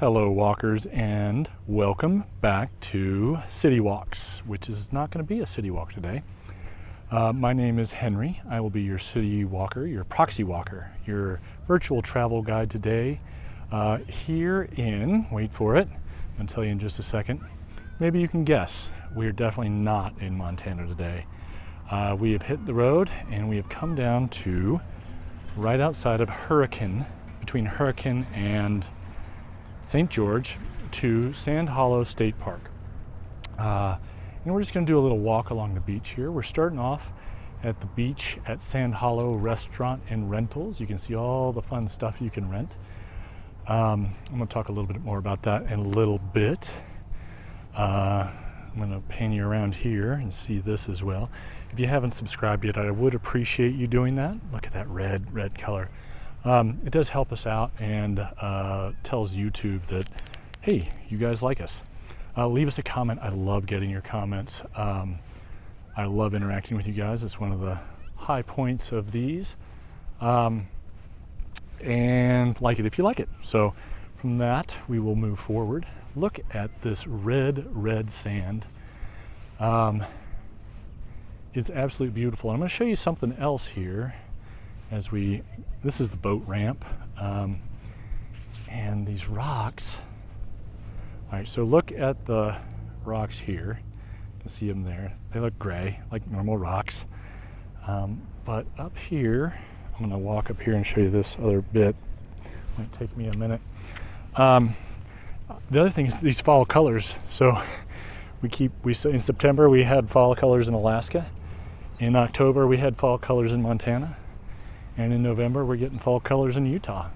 Hello walkers, and welcome back to City Walks, which is not going to be a city walk today. My name is Henry. I will be your city walker, your proxy walker, your virtual travel guide today here in, wait for it, I'll tell you in just a second. Maybe you can guess, we're definitely not in Montana today. We have hit the road and we have come down to right outside of Hurricane, between Hurricane and St. George, to Sand Hollow State Park. And we're just going to do a little walk along the beach here. We're starting off at the beach at Sand Hollow Restaurant and Rentals. You can see all the fun stuff you can rent. I'm going to talk a little bit more about that in a little bit. I'm going to pan you around here and see this as well. If you haven't subscribed yet, I would appreciate you doing that. Look at that red color. It does help us out and tells YouTube that, hey, you guys like us. Leave us a comment. I love getting your comments. I love interacting with you guys. It's one of the high points of these. And like it if you like it. So from that, we will move forward. Look at this red sand. It's absolutely beautiful. I'm going to show you something else here. This is the boat ramp, and these rocks. All right, so look at the rocks here. You can see them there. They look gray, like normal rocks. But up here, I'm going to walk up here and show you this other bit. Might take me a minute. The other thing is these fall colors. So in September we had fall colors in Alaska. In October we had fall colors in Montana. And in November, we're getting fall colors in Utah.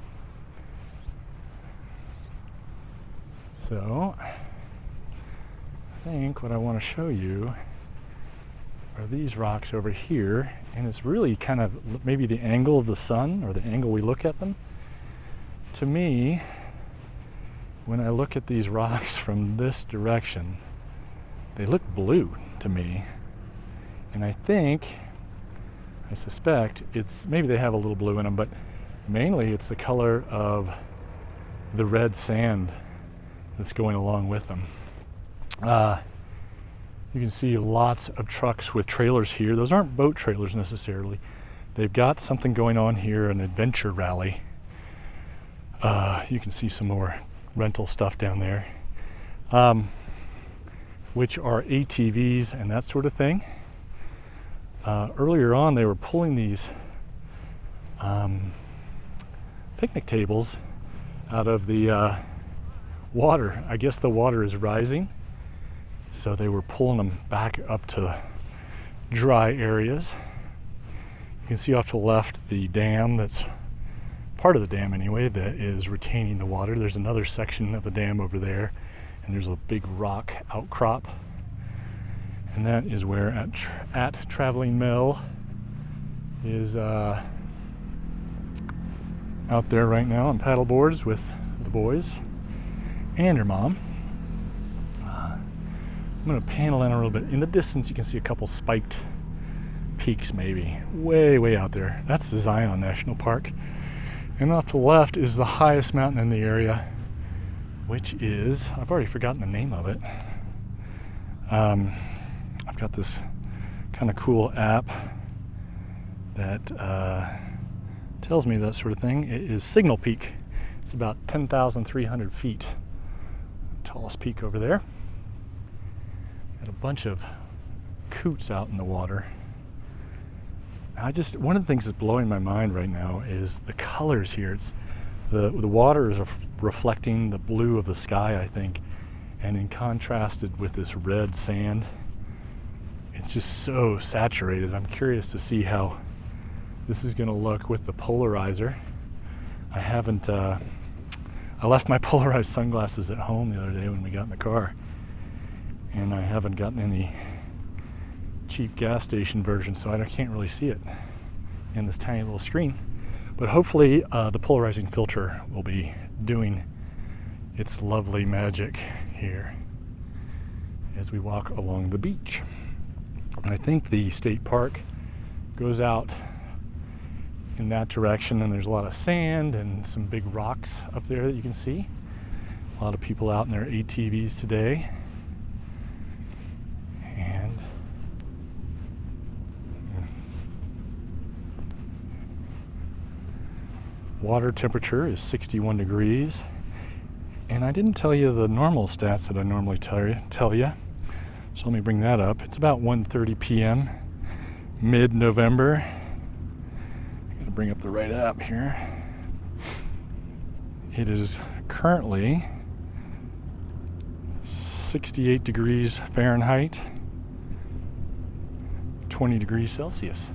So, I think what I want to show you are these rocks over here. And it's really kind of maybe the angle of the sun or the angle we look at them. To me, when I look at these rocks from this direction, they look blue to me. And I suspect it's maybe they have a little blue in them, but mainly it's the color of the red sand that's going along with them. You can see lots of trucks with trailers here. Those aren't boat trailers necessarily. They've got something going on here, an adventure rally. You can see some more rental stuff down there, which are ATVs and that sort of thing. Earlier on, they were pulling these picnic tables out of the water. I guess the water is rising, so they were pulling them back up to dry areas. You can see off to the left the dam, that's part of the dam anyway, that is retaining the water. There's another section of the dam over there, and there's a big rock outcrop. And that is where at Traveling Mill is out there right now on paddle boards with the boys and your mom. I'm going to panel in a little bit. In the distance, you can see a couple spiked peaks, maybe way out there. That's the Zion National Park. And off to the left is the highest mountain in the area, which is, I've already forgotten the name of it. I've got this kind of cool app that tells me that sort of thing. It is Signal Peak. It's about 10,300 feet. Tallest peak over there. Got a bunch of coots out in the water. One of the things that's blowing my mind right now is the colors here. It's the water is reflecting the blue of the sky, I think, and in contrasted with this red sand. It's just so saturated. I'm curious to see how this is going to look with the polarizer. I left my polarized sunglasses at home the other day when we got in the car, and I haven't gotten any cheap gas station version, so I can't really see it in this tiny little screen. But hopefully the polarizing filter will be doing its lovely magic here as we walk along the beach. And I think the state park goes out in that direction, and there's a lot of sand and some big rocks up there that you can see. A lot of people out in their ATVs today. And water temperature is 61 degrees. And I didn't tell you the normal stats that I normally tell you. So let me bring that up. It's about 1:30 p.m. mid-November. I'm going to bring up the right app here. It is currently 68 degrees Fahrenheit, 20 degrees Celsius.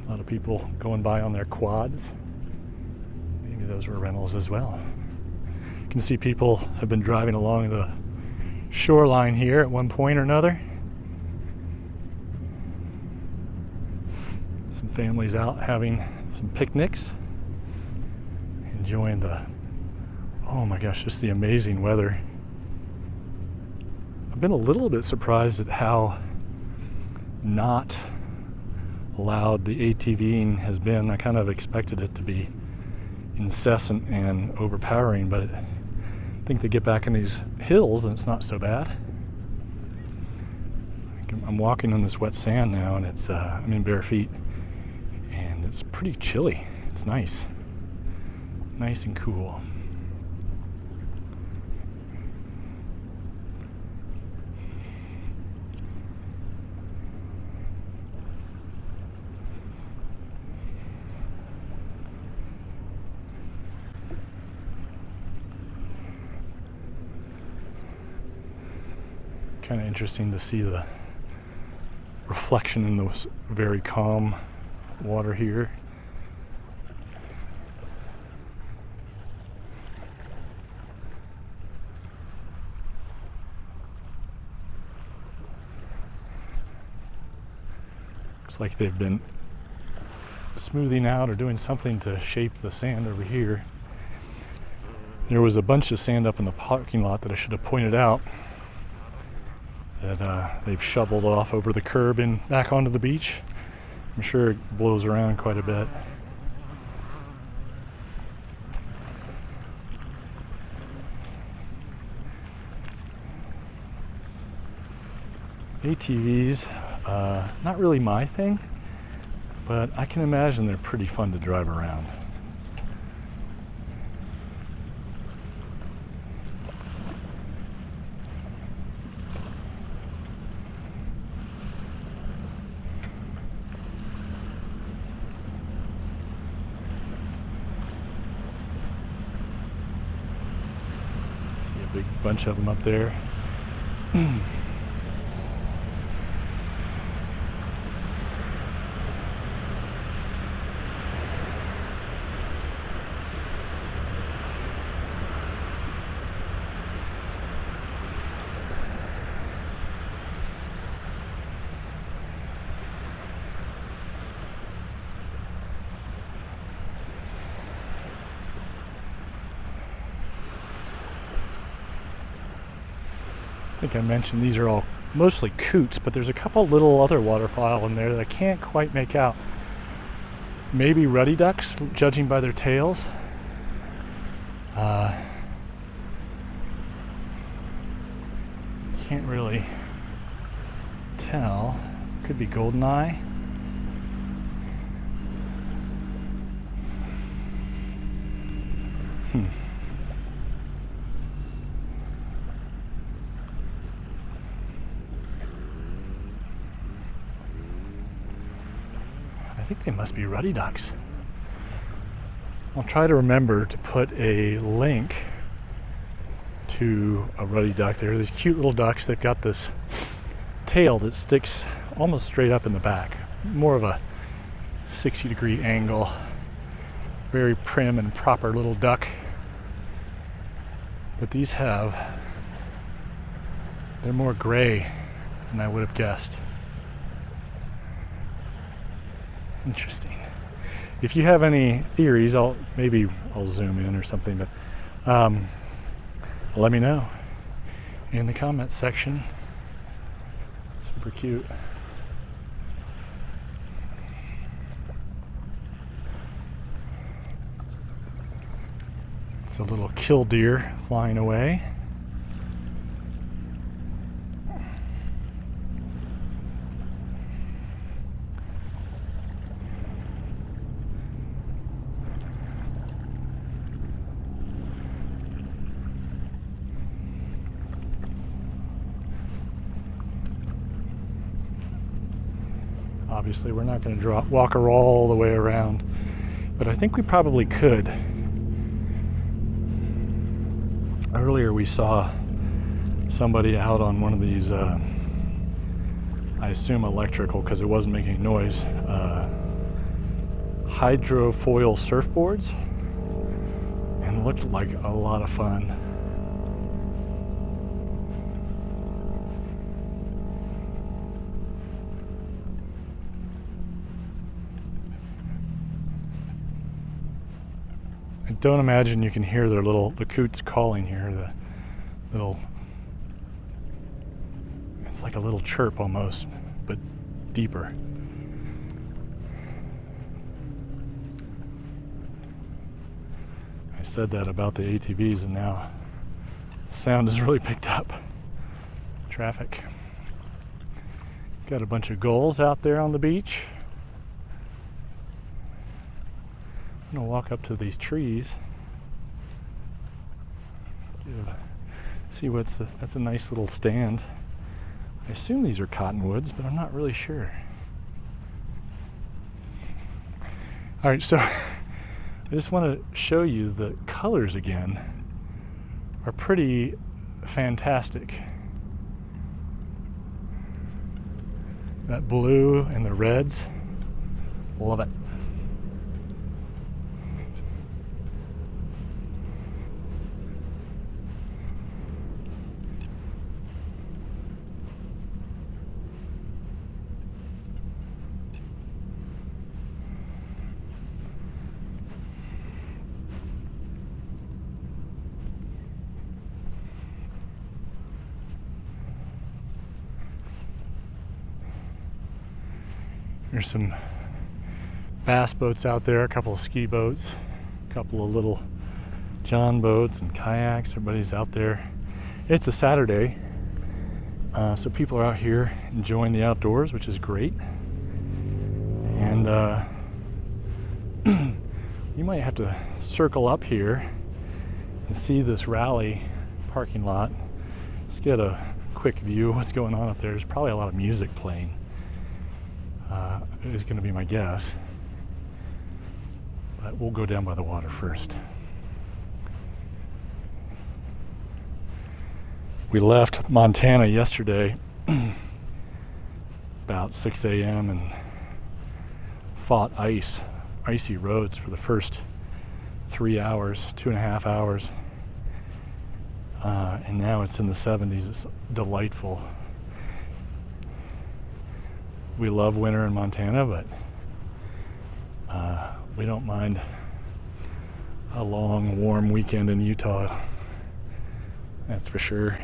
A lot of people going by on their quads. Maybe those were rentals as well. You can see people have been driving along the shoreline here at one point or another. Some families out having some picnics, enjoying the, oh my gosh, just the amazing weather. I've been a little bit surprised at how not loud the ATVing has been. I kind of expected it to be incessant and overpowering, but I think they get back in these hills and it's not so bad. I'm walking on this wet sand now, and it's I'm in bare feet, and it's pretty chilly. It's nice and cool. Kind of interesting to see the reflection in the very calm water here. Looks like they've been smoothing out or doing something to shape the sand over here. There was a bunch of sand up in the parking lot that I should have pointed out that they've shoveled off over the curb and back onto the beach. I'm sure it blows around quite a bit. ATVs, not really my thing, but I can imagine they're pretty fun to drive around. Big bunch of them up there. I think I mentioned these are all mostly coots, but there's a couple little other waterfowl in there that I can't quite make out. Maybe ruddy ducks, judging by their tails. Can't really tell. Could be goldeneye. I think they must be ruddy ducks. I'll try to remember to put a link to a ruddy duck. They're these cute little ducks. They've got this tail that sticks almost straight up in the back. More of a 60-degree angle. Very prim and proper little duck. But these they're more gray than I would have guessed. Interesting. If you have any theories, I'll zoom in or something, but let me know in the comments section. Super cute. It's a little killdeer flying away. Obviously, we're not going to walk her all the way around, but I think we probably could. Earlier we saw somebody out on one of these, I assume electrical because it wasn't making noise, hydrofoil surfboards, and it looked like a lot of fun. I don't imagine you can hear the coots calling here. The little, it's like a little chirp almost, but deeper. I said that about the ATVs, and now the sound has really picked up. Traffic. Got a bunch of gulls out there on the beach. I'm gonna walk up to these trees. See that's a nice little stand. I assume these are cottonwoods, but I'm not really sure. All right, so I just want to show you the colors again are pretty fantastic. That blue and the reds, love it. There's some bass boats out there, a couple of ski boats, a couple of little john boats and kayaks. Everybody's out there. It's a Saturday, so people are out here enjoying the outdoors, which is great. And you might have to circle up here and see this rally parking lot. Let's get a quick view of what's going on up there. There's probably a lot of music playing. Is going to be my guess, but we'll go down by the water first. We left Montana yesterday about 6 a.m. and fought icy roads for the first 3 hours, 2.5 hours, and now it's in the 70s. It's delightful. We love winter in Montana, but we don't mind a long, warm weekend in Utah. That's for sure.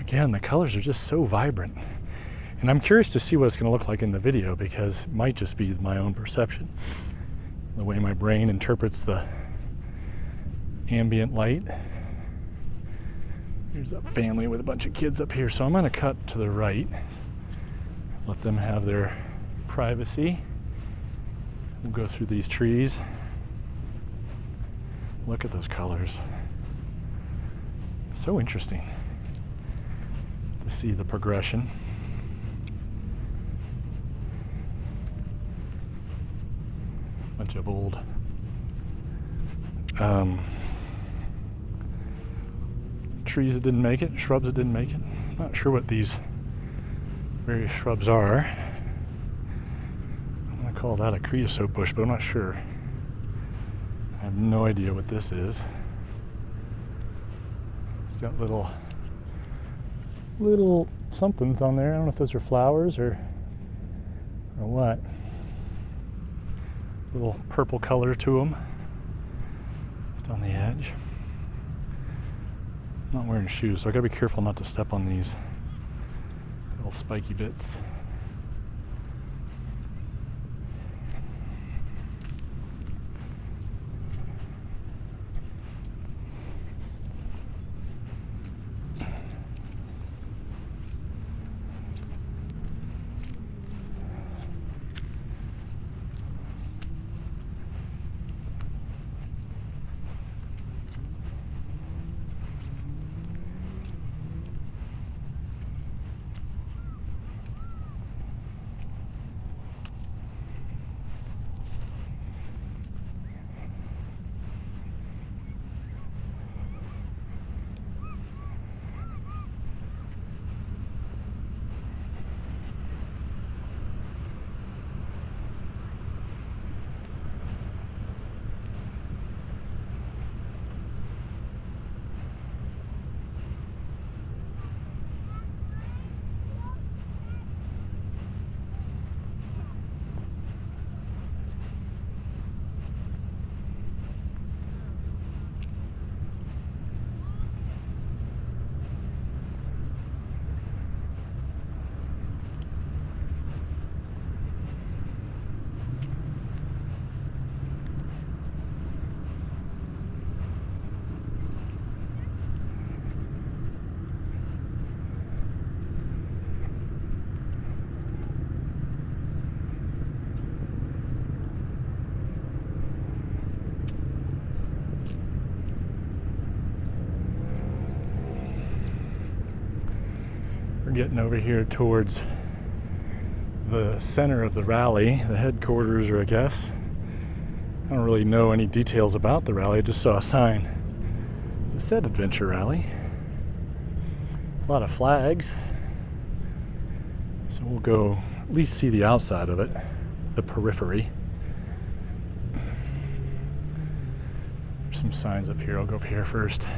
Again, the colors are just so vibrant. And I'm curious to see what it's going to look like in the video, because it might just be my own perception. The way my brain interprets the ambient light. Here's a family with a bunch of kids up here, so I'm going to cut to the right, let them have their privacy. We'll go through these trees. Look at those colors. So interesting to see the progression. Bunch of old trees that didn't make it, shrubs that didn't make it. Not sure what these various shrubs are. I'm going to call that a creosote bush, but I'm not sure. I have no idea what this is. It's got little somethings on there. I don't know if those are flowers or what. Little purple color to them, just on the edge. not wearing shoes, so I gotta be careful not to step on these little spiky bits. We're getting over here towards the center of the rally, the headquarters, or I guess. I don't really know any details about the rally. I just saw a sign that said Adventure Rally. A lot of flags. So we'll go at least see the outside of it, the periphery. There's some signs up here. I'll go over here first.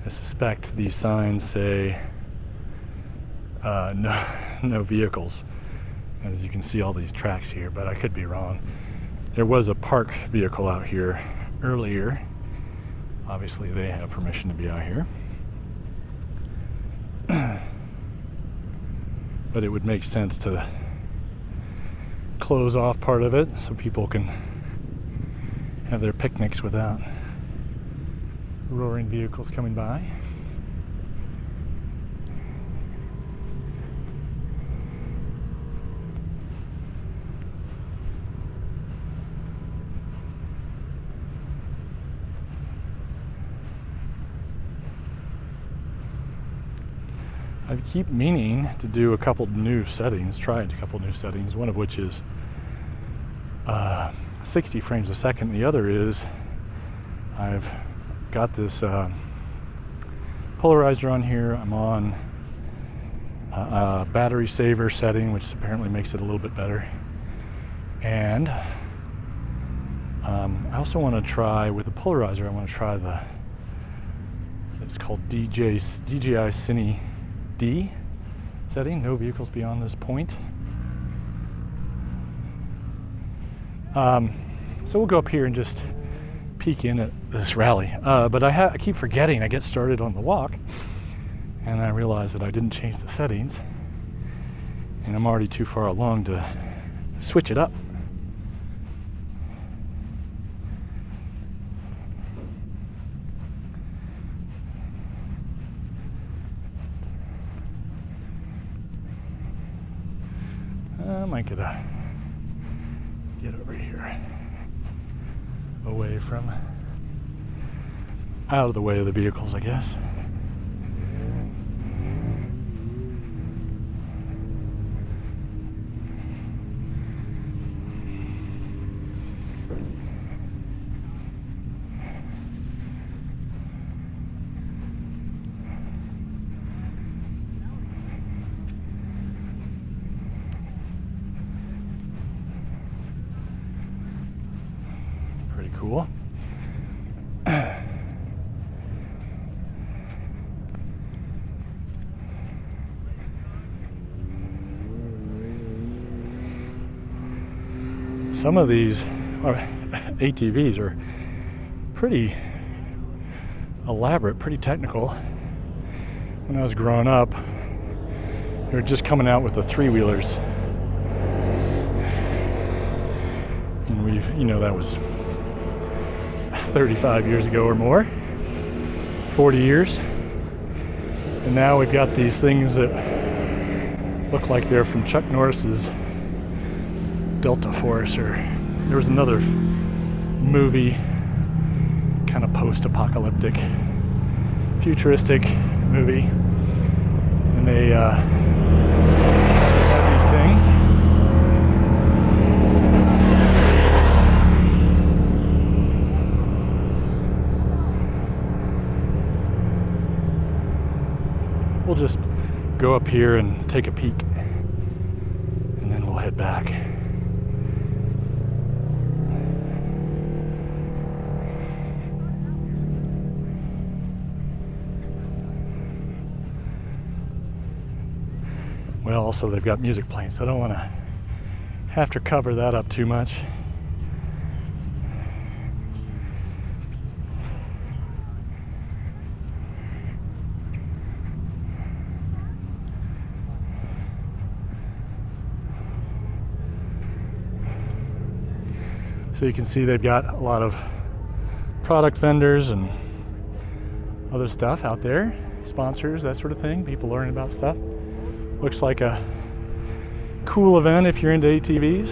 I suspect these signs say no vehicles. As you can see all these tracks here, but I could be wrong. There was a park vehicle out here earlier. Obviously they have permission to be out here. But it would make sense to close off part of it so people can have their picnics without roaring vehicles coming by. I keep meaning to do a couple new settings, try a couple new settings, one of which is 60 frames a second. The other is I've got this polarizer on here. I'm on a battery saver setting, which apparently makes it a little bit better. And I also want to try, with the polarizer, I want to try it's called DJI Cine D setting, no vehicles beyond this point. So we'll go up here and just peek in at this rally. But I keep forgetting I get started on the walk, and I realize that I didn't change the settings, and I'm already too far along to switch it up. I might get over here, away from, out of the way of the vehicles, I guess. Pretty cool. Some of these ATVs are pretty elaborate, pretty technical. When I was growing up, they were just coming out with the three-wheelers. And that was 35 years ago or more, 40 years. And now we've got these things that look like they're from Chuck Norris's Delta Force, or there was another movie, kind of post-apocalyptic, futuristic movie, and they had these things. We'll just go up here and take a peek, and then we'll head back. Well, also they've got music playing, so I don't want to have to cover that up too much. So you can see they've got a lot of product vendors and other stuff out there, sponsors, that sort of thing, people learning about stuff. Looks like a cool event if you're into ATVs.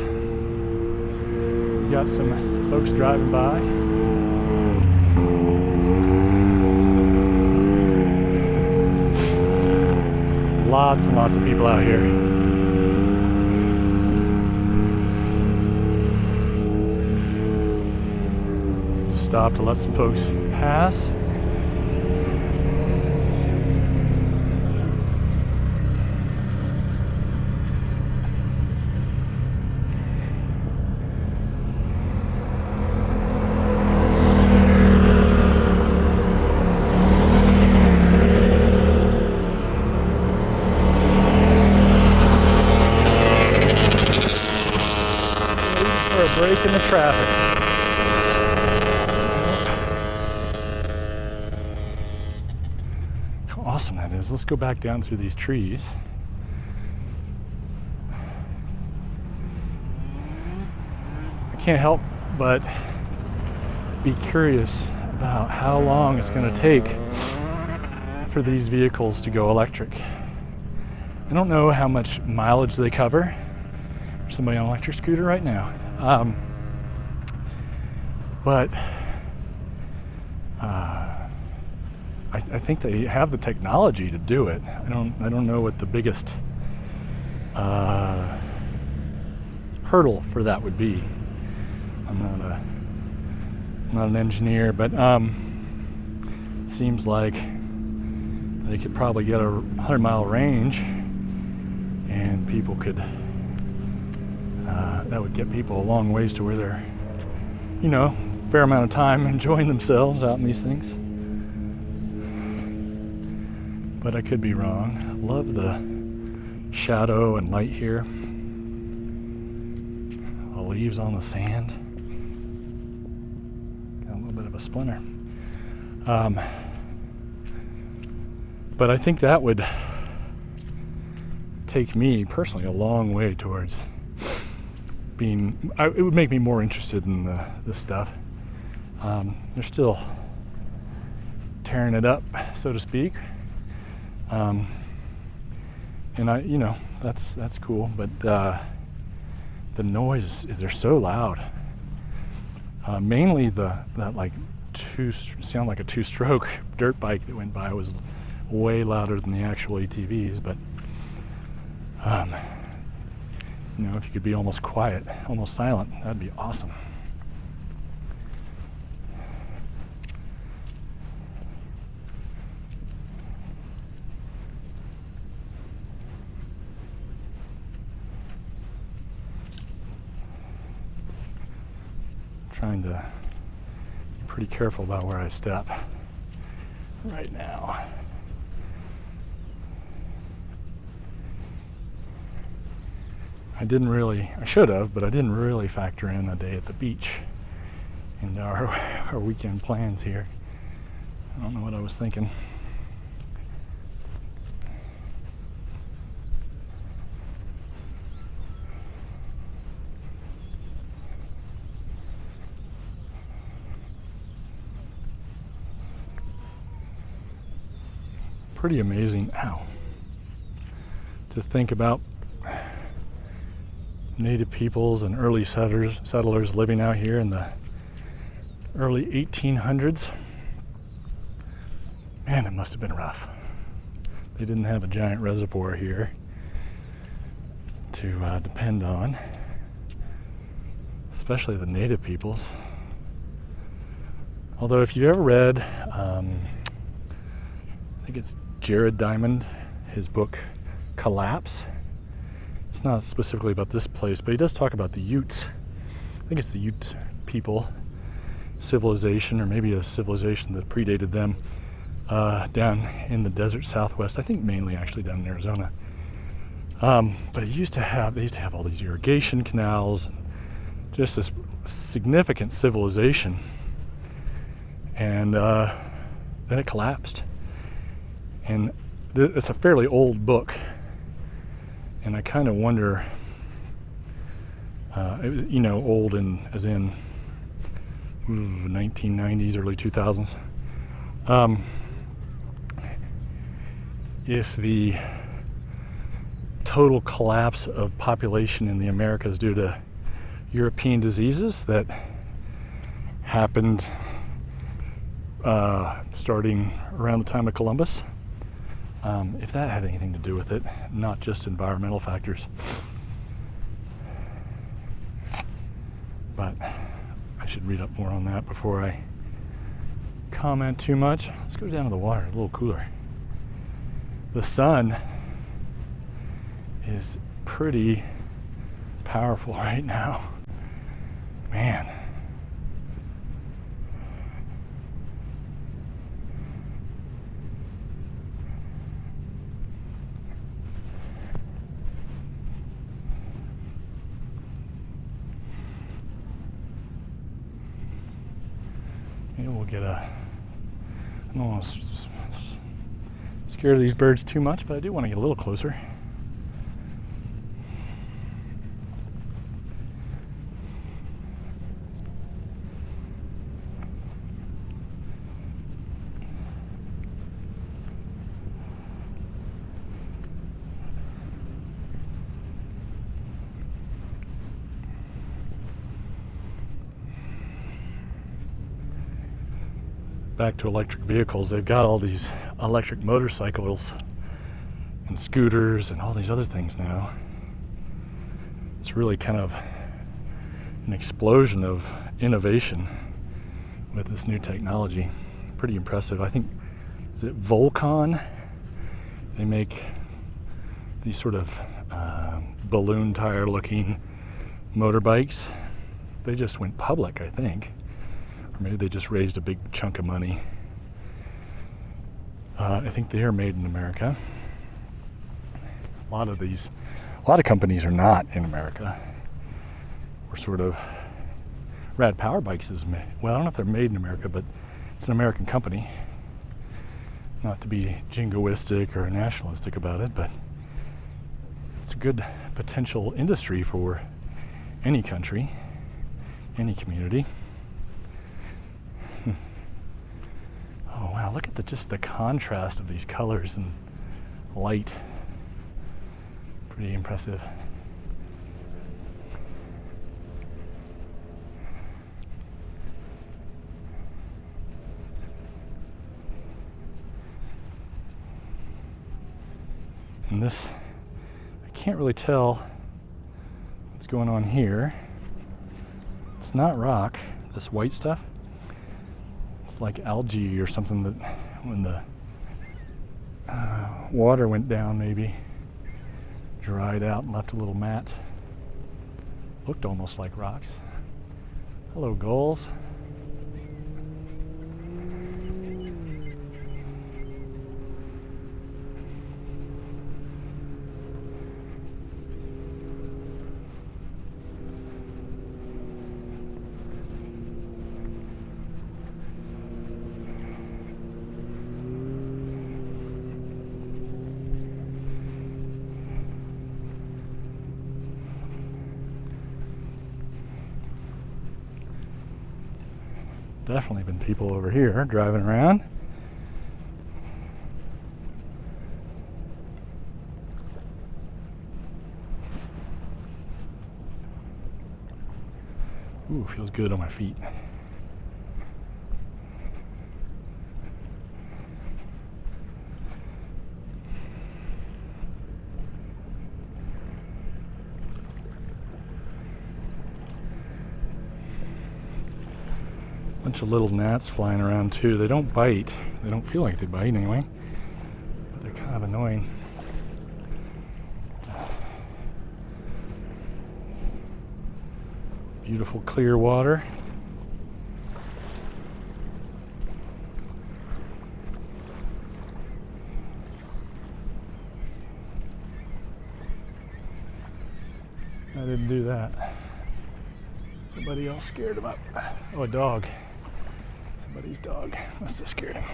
You got some folks driving by. Lots and lots of people out here. Just stop to let some folks pass. Break in the traffic. How awesome that is. Let's go back down through these trees. I can't help but be curious about how long it's going to take for these vehicles to go electric. I don't know how much mileage they cover. There's somebody on an electric scooter right now. But I think they have the technology to do it. I don't know what the biggest hurdle for that would be. I'm not an engineer, but seems like they could probably get a 100-mile range, and people could. That would get people a long ways to where they're, fair amount of time enjoying themselves out in these things. But I could be wrong. I love the shadow and light here. The leaves on the sand. Got a little bit of a splinter. But I think that would take me personally a long way towards it would make me more interested in this stuff. They're still tearing it up, so to speak. And that's cool, but the noise they're so loud. Mainly that like sound like a two-stroke dirt bike that went by was way louder than the actual ATVs, but if you could be almost quiet, almost silent, that'd be awesome. Trying to be pretty careful about where I step right now. I should have, but I didn't really factor in a day at the beach into our weekend plans here. I don't know what I was thinking. Pretty amazing, to think about native peoples and early settlers living out here in the early 1800s. Man, it must have been rough. They didn't have a giant reservoir here to depend on, especially the native peoples. Although if you've ever read, I think it's Jared Diamond, his book Collapse. It's not specifically about this place, but he does talk about the Utes. I think it's the Ute people civilization, or maybe a civilization that predated them, down in the desert southwest. I think mainly actually down in Arizona. But they used to have all these irrigation canals, and just this significant civilization. And then it collapsed. And it's a fairly old book, and I kind of wonder, old as in 1990s, early 2000s, if the total collapse of population in the Americas due to European diseases that happened starting around the time of Columbus, if that had anything to do with it, not just environmental factors. But I should read up more on that before I comment too much. Let's go down to the water, a little cooler. The sun is pretty powerful right now. Man. Maybe we'll get I don't want to scare these birds too much, but I do want to get a little closer. Back to electric vehicles, they've got all these electric motorcycles and scooters and all these other things now. It's really kind of an explosion of innovation with this new technology. Pretty impressive. I think, is it Volcon? They make these sort of balloon tire looking motorbikes. They just went public, I think. Maybe they just raised a big chunk of money. I think they are made in America. A lot of companies are not in America. We're sort of, Rad Power Bikes is made, well, I don't know if they're made in America, but it's an American company. Not to be jingoistic or nationalistic about it, but it's a good potential industry for any country, any community. Oh wow, look at just the contrast of these colors and light. Pretty impressive. And this, I can't really tell what's going on here. It's not rock, this white stuff. It's like algae or something that when the water went down, maybe dried out and left a little mat. Looked almost like rocks. Hello, gulls. definitely been people over here driving around. Ooh, feels good on my feet. Bunch of little gnats flying around too. They don't bite. They don't feel like they bite anyway, but they're kind of annoying. Beautiful clear water. I didn't do that. Somebody else scared him up. Oh, a dog. Somebody's dog must have scared him.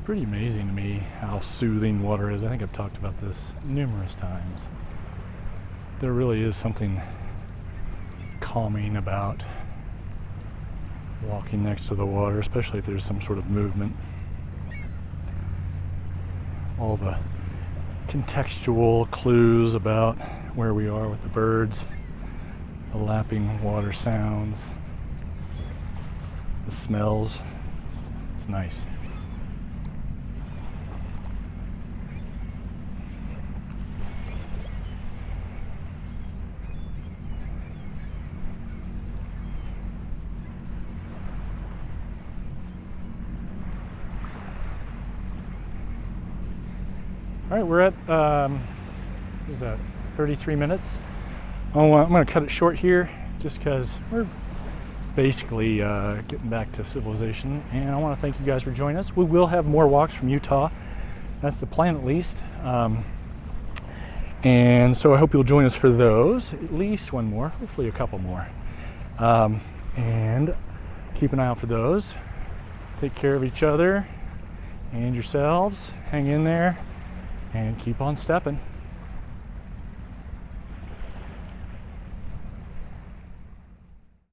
Pretty amazing to me how soothing water is. I think I've talked about this numerous times. There really is something calming about walking next to the water, especially if there's some sort of movement. All the contextual clues about where we are with the birds, the lapping water sounds, the smells. It's nice. All right, we're at, what is that, 33 minutes? Oh, I'm gonna cut it short here just because we're basically getting back to civilization, and I wanna thank you guys for joining us. We will have more walks from Utah. That's the plan at least. And so I hope you'll join us for those, at least one more, hopefully a couple more. And keep an eye out for those. Take care of each other and yourselves. Hang in there. And keep on stepping.